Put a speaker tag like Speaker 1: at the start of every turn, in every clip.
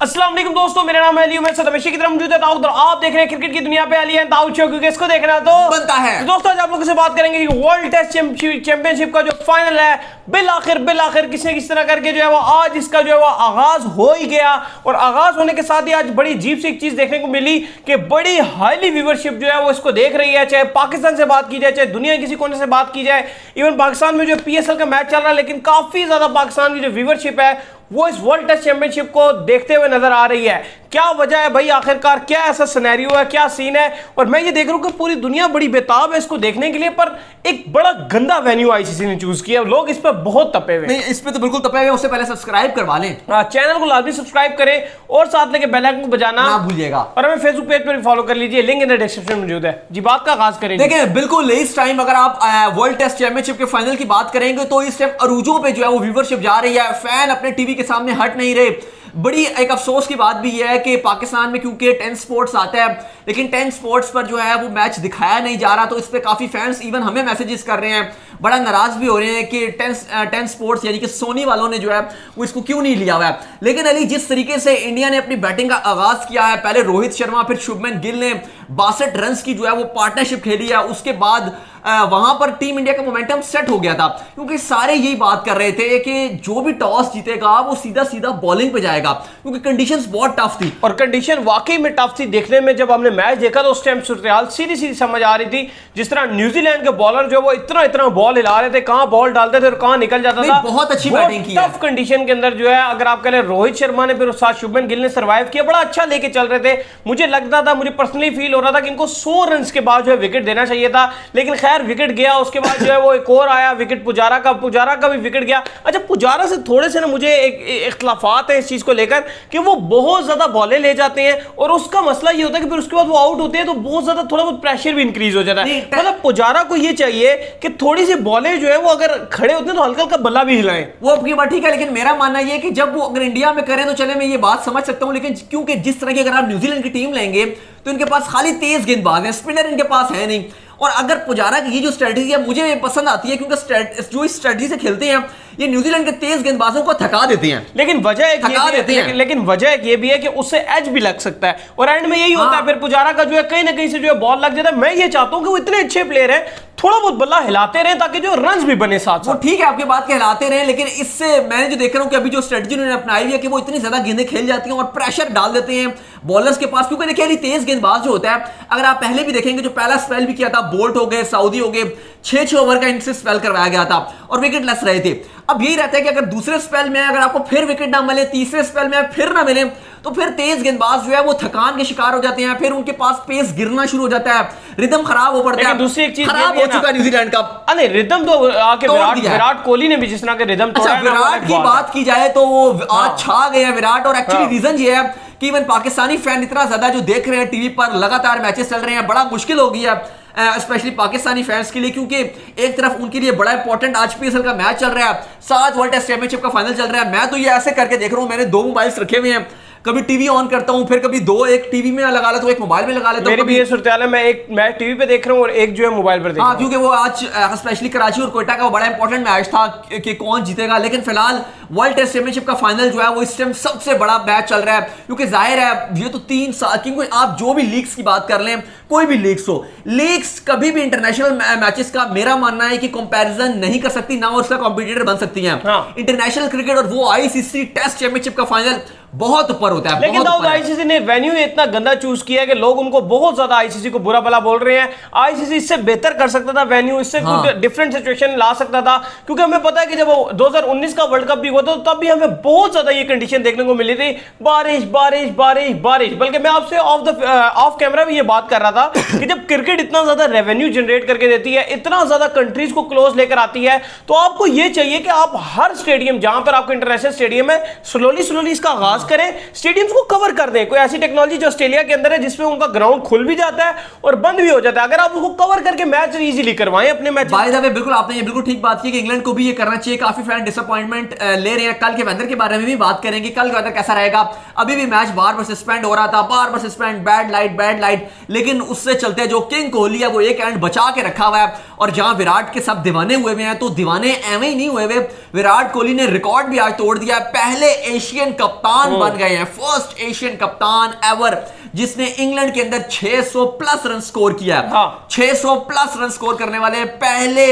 Speaker 1: अस्सलाम वालेकुम दोस्तों, मेरा नाम है अली, मैं सदमेशी की तरफ मौजूद है। ताऊद आप देख रहे हैं क्रिकेट की दुनिया पे अली है ताऊद शो, क्योंकि इसको देखना तो
Speaker 2: बनता है।
Speaker 1: तो दोस्तों आज आप लोगों से बात करेंगे कि वर्ल्ड टेस्ट चैंपियनशिप का जो फाइनल है बिल आखिर किस तरह करके जो है वो आज इसका जो है वो आगाज हो ही गया। और आगाज होने के साथ ही आज बड़ी अजीब सी एक चीज देखने को मिली कि बड़ी हाईली व्यूवरशिप जो है वो इसको देख रही है, चाहे पाकिस्तान से बात की जाए, चाहे दुनिया के किसी कोने से बात की जाए। इवन पाकिस्तान में जो PSL का मैच चल रहा है, लेकिन काफी ज्यादा पाकिस्तान की जो व्यूवरशिप है वो इस वर्ल्ड टेस्ट चैंपियनशिप को देखते हुए नजर आ रही है। क्या वजह है भाई, आखिरकार क्या ऐसा सिनेरियो है, क्या सीन है? और मैं ये देख रहा हूं कि पूरी दुनिया बड़ी बेताब है इसको देखने के लिए, पर एक बड़ा गंदा वेन्यू ICC ने चूज किया। लोग इस पर बहुत तपे हुए।
Speaker 2: नहीं, इस पे तो बिल्कुल तपे हुए। उससे पहले सब्सक्राइब करवा लें,
Speaker 1: चैनल को लाजमी सब्सक्राइब करें और साथ लेके बेल आइकन को बजाना
Speaker 2: ना भूलिएगा।
Speaker 1: और हमें फेसबुक पेज पर भी फॉलो कर लीजिए, लिंक इन द डिस्क्रिप्शन में मौजूद है। जी बात का आगाज करें।
Speaker 2: देखिए बिल्कुल इस टाइम अगर आप वर्ल्ड टेस्ट चैंपियनशिप के फाइनल की बात करेंगे तो इस टाइम अरूजों पे जो है वो व्यूवरशिप जा रही है। फैन अपने टीवी के सामने हट नहीं रहे। बड़ी एक अफसोस की बात भी है कि पाकिस्तान में क्योंकि 10 स्पोर्ट्स आता है, लेकिन 10 स्पोर्ट्स पर जो है वो मैच दिखाया नहीं जा रहा। तो इस पे काफी फैंस इवन हमें मैसेजेस कर रहे हैं, बड़ा नाराज भी हो रहे हैं कि 10 स्पोर्ट्स यानी कि सोनी वालों ने जो है वो इसको क्यों नहीं लिया हुआ है। लेकिन अली, जिस तरीके से इंडिया ने अपनी बैटिंग का आगाज किया है, पहले रोहित शर्मा फिर शुभमन गिल ने 62 रन की जो है वो पार्टनरशिप खेली है, उसके बाद वहां पर टीम इंडिया का मोमेंटम सेट हो गया था। क्योंकि सारे यही बात कर रहे थे कि जो भी टॉस जीतेगा वो सीधा सीधा बॉलिंग पे जाएगा, क्योंकि कंडीशंस बहुत टफ थी।
Speaker 1: और कंडीशन वाकई में टफ थी। देखने में जब हमने मैच देखा तो उस टाइम सूरत-ए-हाल सीधी सीधी समझ आ रही थी। जिस तरह न्यूजीलैंड के बॉलर जो वो इतना बॉल हिला रहे थे, कहां बॉल डालते थे और कहां निकल जाता था।
Speaker 2: बहुत अच्छी बैटिंग की है।
Speaker 1: टफ कंडीशन के अंदर जो है, अगर आप कह रहे रोहित शर्मा ने फिर उस साथ शुभमन गिल ने सर्वाइव किया, बड़ा अच्छा लेके चल रहे थे। मुझे लगता था, मुझे पर्सनली फील हो रहा था कि इनको 100 रन के बाद जो है विकेट देना चाहिए था, लेकिन खैर विकेट गया। उसके बाद जो है वो एक और आया विकेट पुजारा का भी विकेट गया। अच्छा, पुजारा से थोड़े से ना मुझे एक इख्तलाफात है इस चीज को लेकर कि वो बहुत ज्यादा बॉलें ले जाते हैं और उसका मसला ये होता है कि फिर उसके बाद वो आउट होते हैं तो बहुत ज्यादा थोड़ा बहुत प्रेशर भी इंक्रीज हो जाता है। मतलब पुजारा को ये चाहिए कि थोड़ी सी बॉलें जो है वो अगर खड़े होते हैं तो हल्का हल्का बल्ला भी हिलाएं।
Speaker 2: वो आपकी बात ठीक है, लेकिन मेरा मानना ये है कि जब वो अगर इंडिया में करें तो चले, मैं ये बात समझ सकता हूं। लेकिन क्योंकि जिस तरह की अगर आप न्यूजीलैंड की टीम लेंगे तो इनके पास खाली तेज गेंदबाज हैं, स्पिनर इनके पास है नहीं। और अगर पुजारा की ये जो स्ट्रेटजी है मुझे पसंद आती है, क्योंकि जो इस स्ट्रेटजी से खेलते हैं ये न्यूजीलैंड के तेज गेंदबाजों को थका देते हैं।
Speaker 1: लेकिन वजह लेकिन वजह ये भी है कि उससे एज भी लग सकता है और एंड में यही होता है फिर पुजारा का जो है कहीं ना कहीं से जो है बॉल लग जाता है। मैं ये चाहता हूं कि वो इतने अच्छे प्लेयर हैं, थोड़ा बहुत बल्ला हिलाते रहे ताकि जो रन्स भी बने साथ साथ।
Speaker 2: ठीक है, आपकी बात के हिलाते रहे, लेकिन इससे मैंने जो देख रहा हूं कि अभी जो स्ट्रेटजी उन्होंने अपनाई हुई है कि वो इतनी ज्यादा गेंदें खेल जाती हैं और प्रेशर डाल देते हैं बॉलर्स के पास। क्योंकि देखिए तेज गेंदबाज जो होता है, अगर आप पहले भी देखेंगे जो पहला स्पेल भी किया था, बोल्ट हो गए, सऊदी हो गए, 6 ओवर का इनसे स्पेल करवाया गया था और विकेट लेस रहे थे। अब यही रहता है कि अगर दूसरे स्पेल में अगर आपको फिर विकेट ना मिले, तीसरे स्पेल में फिर ना मिले, तो फिर तेज गेंदबाज जो है वो थकान के शिकार हो जाते हैं, फिर उनके पास पेस गिरना शुरू हो जाता है, रिदम खराब हो पड़ता है।
Speaker 1: दूसरी एक चीज
Speaker 2: खराब हो चुका है न्यूजीलैंड का।
Speaker 1: अरे रिदम तो आके विराट कोहली ने भी जिस तरह के रिदम तोड़ा है।
Speaker 2: विराट की बात की जाए तो वो आज छा गए हैं विराट। और एक्चुअली रीजन ये है कि इवन पाकिस्तानी फैन इतना ज्यादा जो देख रहे हैं टीवी पर, लगातार मैचेस चल रहे हैं, बड़ा मुश्किल हो गया है स्पेशली पाकिस्तानी फैंस के लिए। क्योंकि एक तरफ उनके लिए बड़ा इंपॉर्टेंट आज PSL का मैच चल रहा है, साथ वर्ल्ड टेस्ट चैंपियनशिप का फाइनल चल रहा है। मैं तो ये ऐसे करके देख रहा हूं, मैंने 2 मोबाइल्स रखे हुए हैं, कभी टीवी ऑन करता हूं, फिर कभी एक टीवी में लगा लेता हूं, एक मोबाइल में लगा लेता हूं।
Speaker 1: मेरी भी ये सूरत-ए-हाल है, मैं एक मैच टीवी पे देख रहा हूं और एक जो है मोबाइल पर देख रहा हूं।
Speaker 2: क्योंकि वो आज स्पेशली कराची और कोयटा का बड़ा इंपॉर्टेंट मैच था कि कौन जीतेगा। लेकिन फिलहाल वर्ल्ड टेस्ट चैंपियनशिप का फाइनल जो है वो इस टाइम सबसे बड़ा मैच चल रहा है। क्योंकि जाहिर है ये तो 3 साल, क्योंकि आप जो भी लीग्स की बात कर लें, कोई भी लीग्स हो, लीग्स कभी भी इंटरनेशनल मैचेस का मेरा मानना है कि कंपैरिजन नहीं कर सकती, ना उसका कॉम्पिटिटर बन सकती है। इंटरनेशनल क्रिकेट और वो ICC टेस्ट चैंपियनशिप का फाइनल बहुत ऊपर होता है।
Speaker 1: लेकिन ICC ने वेन्यू इतना गंदा चूज किया है कि लोग उनको बहुत ज्यादा ICC को बुरा भला बोल रहे हैं। ICC इससे बेहतर कर सकता था वेन्यू, इससे कुछ डिफरेंट सिचुएशन ला सकता था। क्योंकि हमें पता है कि जब 2019 का वर्ल्ड कप भी हुआ था तब भी हमें बहुत ज्यादा ये कंडीशन देखने को मिली थी, बारिश बारिश बारिश बारिश। बल्कि मैं आपसे ऑफ कैमरा भी ये बात कर रहा था कि जब क्रिकेट इतना ज्यादा रेवेन्यू जनरेट करके देती है, इतना ज्यादा कंट्रीज को क्लोज लेकर आती है, तो आपको ये चाहिए कि आप हर स्टेडियम जहां पर आपको इंटरनेशनल स्टेडियम है, स्लोली इसका आगाज करें, स्टेडियम्स को कवर कर दें। कोई ऐसी टेक्नोलॉजी जो ऑस्ट्रेलिया के अंदर है जिसमें उनका ग्राउंड खुल भी जाता है और बंद भी हो जाता है, अगर आप उसको कवर करके मैच इजीली करवाएं अपने मैच।
Speaker 2: बाय द वे बिल्कुल आपने ये बिल्कुल ठीक बात की कि इंग्लैंड को भी ये करना चाहिए। काफी फैन डिसअपॉइंटमेंट ले रहे हैं। कल के वेदर के बारे में भी बात करेंगे, कल का वेदर कैसा रहेगा। अभी भी मैच बार सस्पेंड हो रहा था, बार सस्पेंड, बैड लाइट, लेकिन उससे चलते जो किंग कोहली है वो एक एंड बचा के रखा हुआ है। और जहां विराट के सब दीवाने हुए हैं, तो दीवाने एवं ही नहीं हुए। विराट कोहली ने रिकॉर्ड भी आज तोड़ दिया, पहले एशियन कप्तान कप्तान बन गए हैं, फर्स्ट एशियन कप्तान एवर जिसने इंग्लैंड के अंदर 600 प्लस रन स्कोर किया।
Speaker 1: हाँ।
Speaker 2: 600 प्लस रन स्कोर करने वाले पहले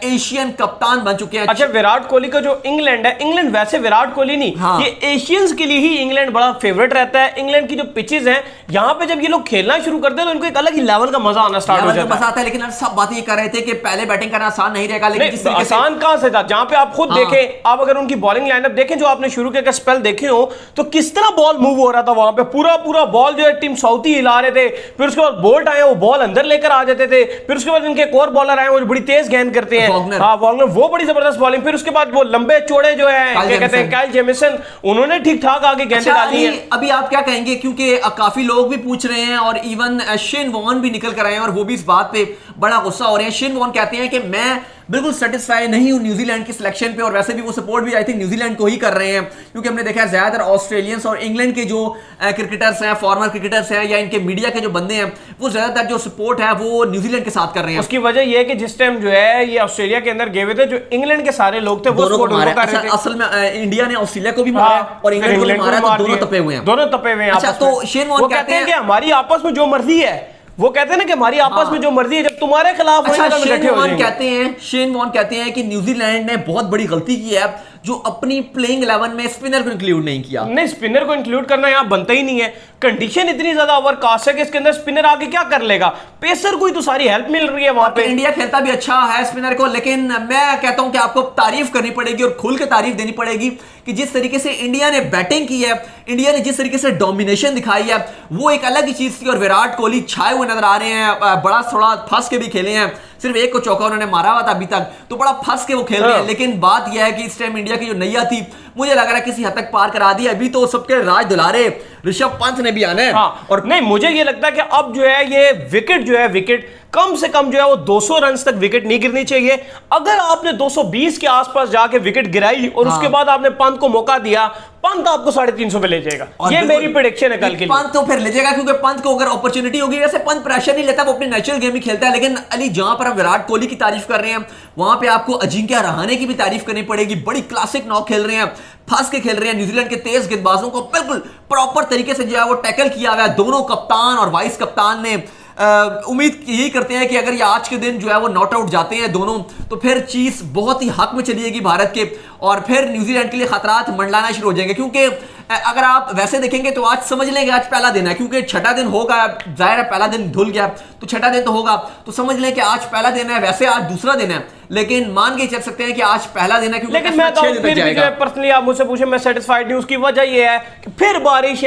Speaker 2: एशियन कप्तान बन चुके हैं।
Speaker 1: अच्छा, विराट कोहली का जो इंग्लैंड है, इंग्लैंड वैसे विराट कोहली नहीं,
Speaker 2: हाँ।
Speaker 1: ये एशियंस के लिए ही इंग्लैंड बड़ा फेवरेट रहता है। इंग्लैंड की जो पिचेस हैं, यहाँ पे जब ये लोग खेलना शुरू करते हैं तो इनको एक अलग ही लेवल का मजा आना स्टार्ट हो जाता है।
Speaker 2: मजा आता है, लेकिन सब बात ये कर रहे थे कि पहले बैटिंग करना आसान नहीं रहेगा, लेकिन जिस तरीके से
Speaker 1: आसान कहां से था, जहां पे आप खुद
Speaker 2: हाँ।
Speaker 1: देखें, आप अगर उनकी बॉलिंग लाइनअप देखें जो आपने शुरू के स्पेल देखे हो, तो किस तरह बॉल मूव हो रहा था वहां पे, पूरा बॉल जो है टीम साउथी हिला रहे थे। फिर उसके बाद बोल्ट आए, वो बॉल अंदर लेकर आ जाते थे। फिर उसके बाद इनके एक और बॉलर आए, वो बड़ी तेज गेंद करते हैं, हाँ वॉगनर, वो बड़ी जबरदस्त बॉलिंग। फिर उसके बाद वो लंबे चौड़े जो है क्या कहते हैं, काइल जेमिसन, उन्होंने ठीक ठाक आगे गेंदें डाली है।
Speaker 2: अभी आप क्या कहेंगे, क्योंकि काफी लोग भी पूछ रहे हैं और इवन शेन वॉर्न भी निकल कर आए हैं और वो भी इस बात पे बड़ा गुस्सा हो रहे हैं। शेन वॉर्न कहते हैं कि मैं बिल्कुल सेटिस्फाई नहीं हूं न्यूजीलैंड की सिलेक्शन पे, और वैसे भी वो सपोर्ट भी आई थिंक न्यूजीलैंड को ही कर रहे हैं, क्योंकि हमने देखा है ज्यादातर ऑस्ट्रेलियंस और इंग्लैंड के जो क्रिकेटर्स हैं, फॉर्मर क्रिकेटर्स हैं, या इनके मीडिया के जो बंदे हैं, वो ज्यादातर जो सपोर्ट है वो न्यूजीलैंड के साथ कर रहे हैं।
Speaker 1: उसकी वजह यह है कि जिस टाइम जो है ये ऑस्ट्रेलिया के अंदर गए हुए थे, जो इंग्लैंड के सारे लोग थे वो सपोर्ट उनको कर रहे थे।
Speaker 2: असल में इंडिया ने ऑस्ट्रेलिया को भी मारा और इंग्लैंड को भी मारा, तो दोनों तपे हुए हैं,
Speaker 1: दोनों तपे हुए हैं।
Speaker 2: अच्छा, तो शेन वॉर्न
Speaker 1: कहते हैं कि हमारी आपस में जो मर्जी है, वो कहते हैं ना कि हमारी आपस में जो मर्जी है, जब तुम्हारे खिलाफ
Speaker 2: शेन वॉर्न कहते हैं कि न्यूजीलैंड ने बहुत बड़ी गलती की है जो अपनी प्लेइंग 11 में स्पिनर को इंक्लूड नहीं किया।
Speaker 1: नहीं, स्पिनर को इंक्लूड करना यहां बनता ही नहीं है। कंडीशन इतनी ज्यादा ओवरकास्ट है कि इसके अंदर स्पिनर आके क्या कर लेगा, पेसर को ही तो सारी हेल्प मिल रही है वहां पे।
Speaker 2: इंडिया खेलता भी अच्छा है स्पिनर को, लेकिन मैं कहता हूं कि आपको तारीफ करनी पड़ेगी और खुल के तारीफ देनी पड़ेगी कि जिस तरीके से इंडिया ने बैटिंग की है, इंडिया ने जिस तरीके से डोमिनेशन दिखाई है, वो एक अलग ही चीज थी। और विराट कोहली छाए हुए नजर आ रहे हैं, बड़ा थोड़ा फंस के भी खेले हैं, सिर्फ एक को चौका उन्होंने मारा हुआ था अभी तक, तो बड़ा फंस के वो खेल रहे हैं। लेकिन बात यह है कि इस टाइम इंडिया की जो नैया थी, मुझे लग रहा है किसी हद तक पार करा दी। अभी तो सबके राज दुलारे ऋषभ पंत ने भी आना है।
Speaker 1: हाँ, और नहीं, मुझे ये लगता है कि अब जो है ये विकेट जो है, विकेट कम से कम जो है वो 200 रन तक विकेट नहीं गिरनी चाहिए। अगर आपने 220 के आसपास जाके विकेट गिराई और उसके बाद आपने पंत को मौका दिया, पंत आपको 350 पे ले जाएगा। ये मेरी प्रेडिक्शन है कल के लिए।
Speaker 2: पंत तो फिर ले जाएगा, क्योंकि पंत को अगर अपॉर्चुनिटी होगी, वैसे पंत प्रेशर नहीं लेता, वो अपनी नेचुरल गेम ही खेलता है। लेकिन अली, जहां पर हम विराट कोहली की तारीफ कर रहे हैं, वहां पे आपको अजिंक्य रहाणे की भी तारीफ करनी पड़ेगी। बड़ी क्लासिक नॉक खेल रहे हैं, फंस के खेल रहे हैं। न्यूजीलैंड के तेज गेंदबाजों को बिल्कुल प्रॉपर तरीके से जो है वो टैकल किया हुआ है। दोनों कप्तान और वाइस कप्तान ने उम्मीद यही करते हैं कि अगर ये आज के दिन जो है वो नॉट आउट जाते हैं दोनों, तो फिर चीज बहुत ही हक में चलिएगी भारत के, और फिर न्यूजीलैंड के लिए खतरात मंडलाना शुरू हो जाएंगे। क्योंकि अगर आप वैसे देखेंगे तो आज समझ लेंगे आज पहला दिन है, क्योंकि छठा दिन होगा, जाहिर है पहला दिन धुल गया तो छठा दिन तो होगा, तो समझ लें कि आज पहला दिन है। वैसे आज दूसरा दिन है, लेकिन मान के चल सकते हैं कि आज पहला दिन है, क्योंकि
Speaker 1: लेकिन मैं तो फिर भी पर्सनली आप मुझसे पूछे, मैं सेटिस्फाइड नहीं हूं। उसकी वजह यह है कि फिर बारिश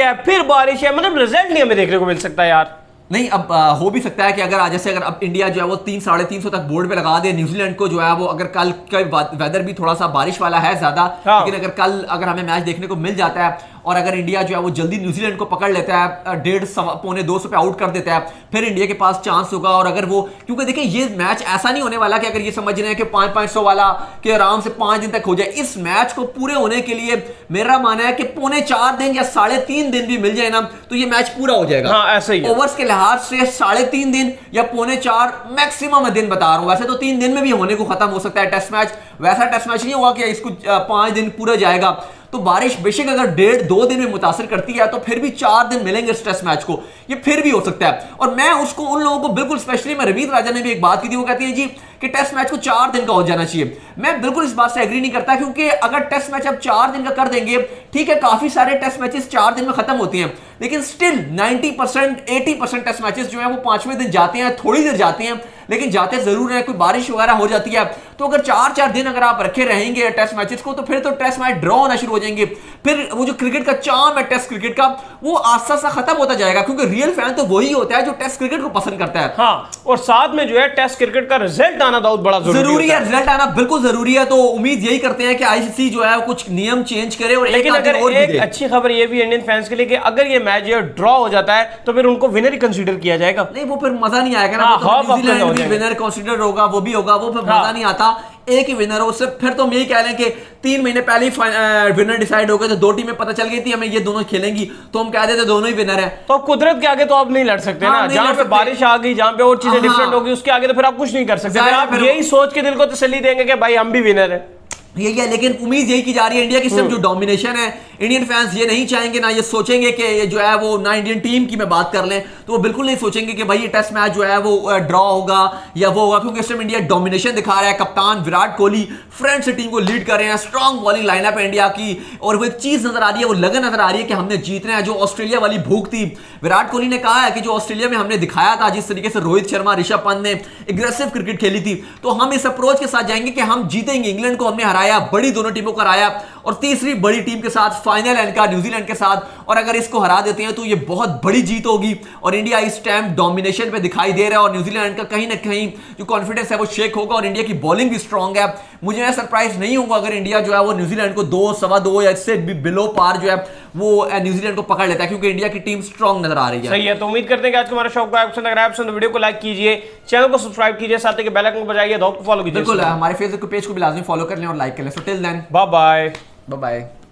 Speaker 1: है, मतलब रिजल्ट नहीं हमें देखने को मिल सकता यार।
Speaker 2: नहीं, अब हो भी सकता है कि अगर जैसे अगर अब इंडिया जो है वो 300-350 तक बोर्ड पे लगा दे, न्यूजीलैंड को जो है वो अगर कल का वेदर भी थोड़ा सा बारिश वाला है ज्यादा, लेकिन अगर कल अगर हमें मैच देखने को मिल जाता है और अगर इंडिया जो है वो जल्दी न्यूजीलैंड को पकड़ लेता है, 150-1.25 पे आउट कर देता है, फिर इंडिया के पास चांस होगा। और अगर वो, क्योंकि देखिए ये मैच ऐसा नहीं होने वाला कि अगर ये समझ रहे हैं कि 500 वाला कि आराम से 5 दिन तक हो जाए। इस मैच को पूरे होने के लिए मेरा मानना है कि 3.25 दिन या 3.5 दिन भी मिल जाए ना, तो ये मैच पूरा हो जाएगा।
Speaker 1: हाँ, ऐसे ही
Speaker 2: ओवर्स के लिहाज से 3.5 दिन या 3.25 मैक्सिमम दिन बता रहा हूं। वैसे तो 3 दिन में भी होने को खत्म हो सकता है टेस्ट मैच, वैसा टेस्ट मैच नहीं हुआ कि इसको 5 दिन पूरा जाएगा। तो बारिश बेशक अगर 1.5-2 दिन में मुतासिर करती है, तो फिर भी 4 दिन मिलेंगे इस टेस्ट मैच को, ये फिर भी हो सकता है। और मैं उसको उन लोगों को बिल्कुल, स्पेशली मैं रवींद्र राजा ने भी एक बात की थी, वो कहती है जी कि टेस्ट मैच को 4 दिन का हो जाना चाहिए। मैं बिल्कुल इस बात से एग्री नहीं करता, क्योंकि अगर टेस्ट मैच अब 4 दिन का कर देंगे, ठीक है काफी सारे टेस्ट मैचेस 4 दिन में खत्म होती हैं, लेकिन स्टिल 90% 80% टेस्ट मैचेस जो है वो 5वें दिन जाते हैं, थोड़ी देर जाते हैं, लेकिन जाते जरूर है। कोई बारिश वगैरह हो जाती है, तो अगर 4-4 दिन अगर आप रखे रहेंगे टेस्ट मैचेस को, तो फिर तो टेस्ट मैच ड्रॉ होना शुरू हो जाएंगे। फिर वो जो क्रिकेट का चार्म है टेस्ट क्रिकेट का, वो आस्ता आस्ता खत्म होता जाएगा, क्योंकि रियल फैन तो वही होता है जो टेस्ट क्रिकेट को पसंद करता है।
Speaker 1: हाँ, और साथ में जो है टेस्ट क्रिकेट का रिजल्ट आना बहुत बड़ा जरूरी है।
Speaker 2: रिजल्ट आना बिल्कुल जरूरी है। तो उम्मीद यही करते हैं कि आईसीसी जो है कुछ नियम चेंज करे। और
Speaker 1: लेकिन अगर एक अच्छी खबर ये भी इंडियन फैंस के लिए कि अगर ये मैच जो ड्रॉ हो जाता है, तो फिर उनको विनर ही कंसीडर किया जाएगा।
Speaker 2: नहीं, वो फिर मजा नहीं आएगा ना। न्यूजीलैंड भी विनर कंसीडर होगा, वो भी होगा, वो फिर मजा नहीं आता। एक ही विनर हो, उससे फिर तो हम यही कह रहे हैं कि 3 महीने पहले ही विनर डिसाइड हो गए, तो 2 टीमें पता चल गई थी हमें ये दोनों खेलेंगी, तो हम कह देते दोनों ही विनर है।
Speaker 1: तो कुदरत के आगे तो आप नहीं लड़ सकते ना, जहां पे बारिश आ गई, जहां पे और चीजें डिफरेंट होगी, उसके आगे तो फिर आप कुछ नहीं कर सकते। आप यही सोच के दिल को तसल्ली देंगे कि भाई हम भी विनर है,
Speaker 2: यही है। लेकिन उम्मीद यही की जा रही है इंडिया की, सिर्फ जो डोमिनेशन है इंडियन फैंस ये नहीं चाहेंगे, ना ये सोचेंगे कि ये जो है वो, ना इंडियन टीम की मैं बात कर लें तो वो बिल्कुल नहीं सोचेंगे कि भाई ये टेस्ट मैच जो है वो ड्रॉ होगा या वो होगा, क्योंकि इस टाइम इंडिया डोमिनेशन दिखा रहा है। कप्तान विराट कोहली फ्रंट से टीम को लीड कर रहे हैं, स्ट्रॉन्ग बॉलिंग लाइनअप है इंडिया की, और वो एक चीज नजर आ रही है, वो लगन नजर आ रही है कि हमने जीतना है। जो ऑस्ट्रेलिया वाली भूख थी, विराट कोहली ने कहा है कि जो ऑस्ट्रेलिया में हमने दिखाया था, जिस तरीके से रोहित शर्मा, ऋषभ पंत ने एग्रेसिव क्रिकेट खेली थी, तो हम इस अप्रोच के साथ जाएंगे कि हम जीतेंगे। इंग्लैंड को हमने हराया, बड़ी दोनों टीमों को हराया, और तीसरी बड़ी टीम के साथ फाइनल है इनका न्यूजीलैंड के साथ, और अगर इसको हरा देते हैं तो ये बहुत बड़ी जीत होगी। और इंडिया इस टाइम डोमिनेशन पे दिखाई दे रहा है, और न्यूजीलैंड का कहीं ना कहीं जो कॉन्फिडेंस है वो शेक होगा, और इंडिया की बॉलिंग भी स्ट्रांग है। मुझे मैं सरप्राइज नहीं होगा अगर इंडिया जो है वो न्यूजीलैंड को 2, सवा 2 या इससे भी बिलो पार जो है वो न्यूजीलैंड को पकड़ लेता है, क्योंकि इंडिया की टीम स्ट्रांग नजर आ रही है।
Speaker 1: सही है, तो उम्मीद करते हैं कि आज का हमारा शो आपको पसंद लग रहा है। वीडियो को लाइक कीजिए, चैनल को सब्सक्राइब कीजिए, साथ ही बेल आइकन को बजाइए, को फॉलो कीजिए।
Speaker 2: बिल्कुल, हमारे फेसबुक पेज को भी लाजमी फॉलो कर लें और लाइक कर लें। So till then,
Speaker 1: bye bye.
Speaker 2: Bye bye.